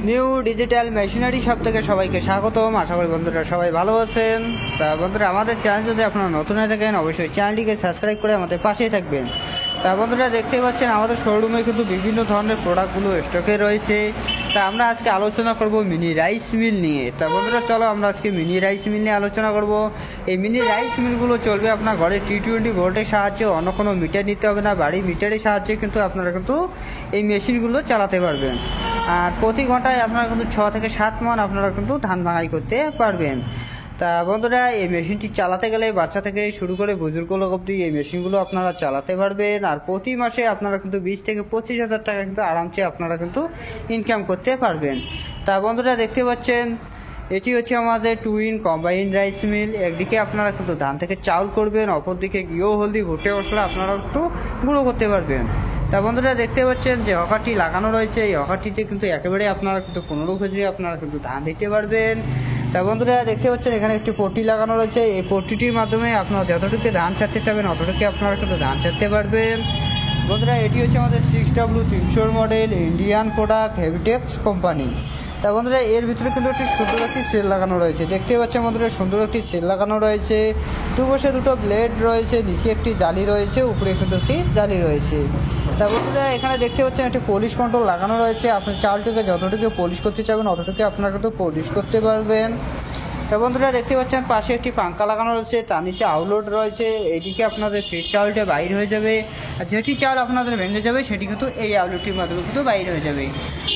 New digital machinery shop থেকে সবাইকে স্বাগতম। আশা করি বন্ধুরা সবাই ভালো আছেন। তা বন্ধুরা, আমাদের চ্যানেল যদি আপনারা নতুন হয়ে থাকেন অবশ্যই চ্যানেলটিকে সাবস্ক্রাইব করে আমাদের পাশেই থাকবেন। তা বন্ধুরা, দেখতে পাচ্ছেন আমাদের শোরুমে কিন্তু বিভিন্ন ধরনের প্রোডাক্টগুলো স্টকে রয়েছে। তা আমরা আজকে আলোচনা করব মিনি রাইস মিল নিয়ে। তা বন্ধুরা, চলো আমরা আজকে মিনি রাইস মিল নিয়ে আলোচনা করব। এই মিনি রাইস মিলগুলো চলবে আপনার ঘরে T20 ভোল্টের সাহায্যে, অন্য কোনো মিটার নিতে হবে না, বাড়ির মিটারের সাহায্যে কিন্তু আপনারা কিন্তু এই মেশিনগুলো চালাতে পারবেন। আর প্রতি ঘন্টায় আপনারা কিন্তু 6 থেকে 7 মণ আপনারা কিন্তু ধান ভাঙাই করতে পারবেন। তা বন্ধুরা, এই মেশিনটি চালাতে গেলে বাচ্চা থেকে শুরু করে বুজুর্গ লোক অবধি এই মেশিনগুলো আপনারা চালাতে পারবেন। আর প্রতি মাসে আপনারা কিন্তু 20 থেকে 25 হাজার টাকা কিন্তু আরামসে আপনারা কিন্তু ইনকাম করতে পারবেন। তা বন্ধুরা, দেখতে পাচ্ছেন এটি হচ্ছে আমাদের 2 in কম্বাইন্ড রাইস মিল। একদিকে আপনারা কিন্তু ধান থেকে চাউল করবেন, অপরদিকে ঘিও, হলদি, ভুট্টা মশলা আপনারা একটু গুঁড়ো করতে পারবেন। তা বন্ধুরা, দেখতে পাচ্ছেন যে হকারটি লাগানো রয়েছে। এই হকারটিতে কিন্তু একেবারে আপনারা কিন্তু 15 কেজি আপনারা কিন্তু ধান দিতে পারবেন। তা বন্ধুরা, দেখতে পাচ্ছেন এখানে একটি পট্টি লাগানো রয়েছে। এই পট্টিটির মাধ্যমে আপনারা যতটুকু ধান ছাড়তে চাবেন অতটুকু আপনারা কিন্তু ধান ছাড়তে পারবেন। বন্ধুরা, এটি হচ্ছে আমাদের 6W300 model Indian product, হেভিটেক্স company. তা বন্ধুরা, এর ভিতরে কিন্তু একটি সুন্দর একটি সেল লাগানো রয়েছে। দেখতে পাচ্ছেন বন্ধুরা, সুন্দর একটি সেল লাগানো রয়েছে। দুপাশে দুটো ব্লেড রয়েছে, নিচে একটি জালি রয়েছে, উপরে কিন্তু একটি জালি রয়েছে। তা বন্ধুরা, এখানে দেখতে পাচ্ছেন একটি পলিশ কন্ট্রোল লাগানো রয়েছে। আপনি চালটিকে যতটুকু পলিশ করতে চাবেন অতটুকু আপনারা কিন্তু পলিশ করতে পারবেন। তা বন্ধুরা, দেখতে পাচ্ছেন পাশে একটি পাঙ্খা লাগানো রয়েছে, তার নিচে আউটলোড রয়েছে। এইদিকে আপনাদের ফের চাউলটা বাইর হয়ে যাবে, আর যেটি চাল আপনাদের ভেঙে যাবে সেটি কিন্তু এই আউটলেটটির মাধ্যমে কিন্তু বাইর হয়ে যাবে।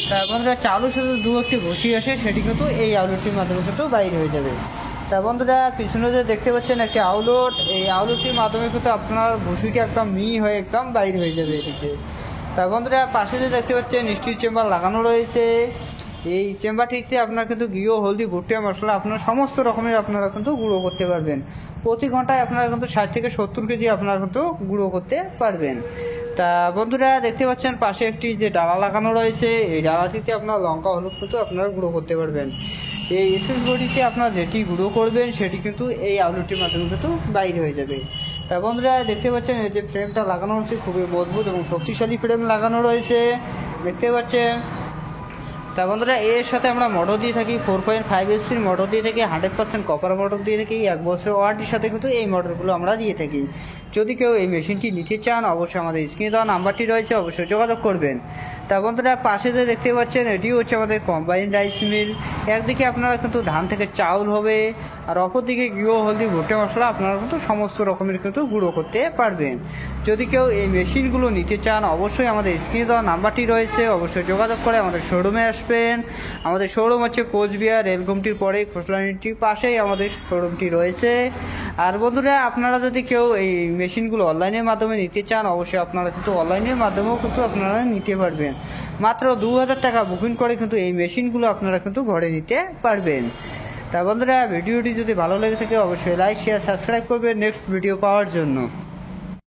তা বন্ধুরা, চালের সাথে দু একটি ভুসি আসে, সেটি কিন্তু এই আউটলেটটির মাধ্যমে কিন্তু বাইর হয়ে যাবে। তা বন্ধুরা, পিছনে যে দেখতে পাচ্ছেন একটি আউটলেট, এই আউটলেটটির মাধ্যমে কিন্তু আপনার ভুসিটি একদম হয়ে একদম বাইর হয়ে যাবে এদিকে। তা বন্ধুরা, পাশে যে দেখতে পাচ্ছেন স্টিল চেম্বার লাগানো রয়েছে। এই চেম্বারটিতে আপনার কিন্তু ঘিও, হলদি, ভুট্টা মশলা আপনার সমস্ত রকমের আপনারা কিন্তু গুঁড়ো করতে পারবেন। প্রতি ঘন্টায় আপনারা কিন্তু 60 থেকে 70 কেজি আপনারা কিন্তু গুঁড়ো করতে পারবেন। তা বন্ধুরা, দেখতে পাচ্ছেন পাশে একটি যে ডালা লাগানো রয়েছে, এই ডালাটিতে আপনার লঙ্কা, হলুদ কিন্তু আপনারা গুঁড়ো করতে পারবেন। এই এসএস বডিতে আপনারা যেটি গুঁড়ো করবেন সেটি কিন্তু এই আউটলেটটির মাধ্যমে কিন্তু বাইর হয়ে যাবে। তা বন্ধুরা, দেখতে পাচ্ছেন এই যে ফ্রেমটা লাগানো হচ্ছে, খুবই মজবুত এবং শক্তিশালী ফ্রেম লাগানো রয়েছে, দেখতে পাচ্ছেন। তা বন্ধুরা, এর সাথে আমরা মোটর দিয়ে থাকি 4.5 HPর মোটর দিয়ে থাকি, 100% কপার মোটর দিয়ে থাকি। 1 বছর ওয়ারেন্টির সাথে কিন্তু এই মোটরগুলো আমরা দিয়ে থাকি। যদি কেউ এই মেশিনটি নিতে চান অবশ্যই আমাদের স্ক্রিনে দেওয়া নাম্বারটি রয়েছে, অবশ্যই যোগাযোগ করবেন। তা বন্ধুরা, পাশে যে দেখতে পাচ্ছেন এটি হচ্ছে আমাদের কম্বাইন্ড রাইস মিল। একদিকে আপনারা কিন্তু ধান থেকে চাউল হবে, আর অপরদিকে ঘিও, হলদি, ভুট্টা মশলা আপনারা কিন্তু সমস্ত রকমের কিন্তু গুঁড়ো করতে পারবেন। যদি কেউ এই মেশিনগুলো নিতে চান অবশ্যই আমাদের স্ক্রিনে দেওয়া নাম্বারটি রয়েছে, অবশ্যই যোগাযোগ করে আমাদের শোরুমে আসবেন। আমাদের শোরুম হচ্ছে কোচবিহার রেলগুমটির পরে খোসলানিটির পাশেই আমাদের শোরুমটি রয়েছে। আর বন্ধুরা, আপনারা যদি কেউ এই মেশিনগুলো অনলাইনের মাধ্যমে নিতে চান অবশ্যই আপনারা কিন্তু অনলাইনের মাধ্যমেও কিন্তু আপনারা নিতে পারবেন। মাত্র 2000 টাকা বুকিং করে কিন্তু এই মেশিনগুলো আপনারা কিন্তু ঘরে নিতে পারবেন। তা বন্ধুরা, ভিডিওটি যদি ভালো লেগে থাকে অবশ্যই লাইক, শেয়ার, সাবস্ক্রাইব করবেন নেক্সট ভিডিও পাওয়ার জন্য।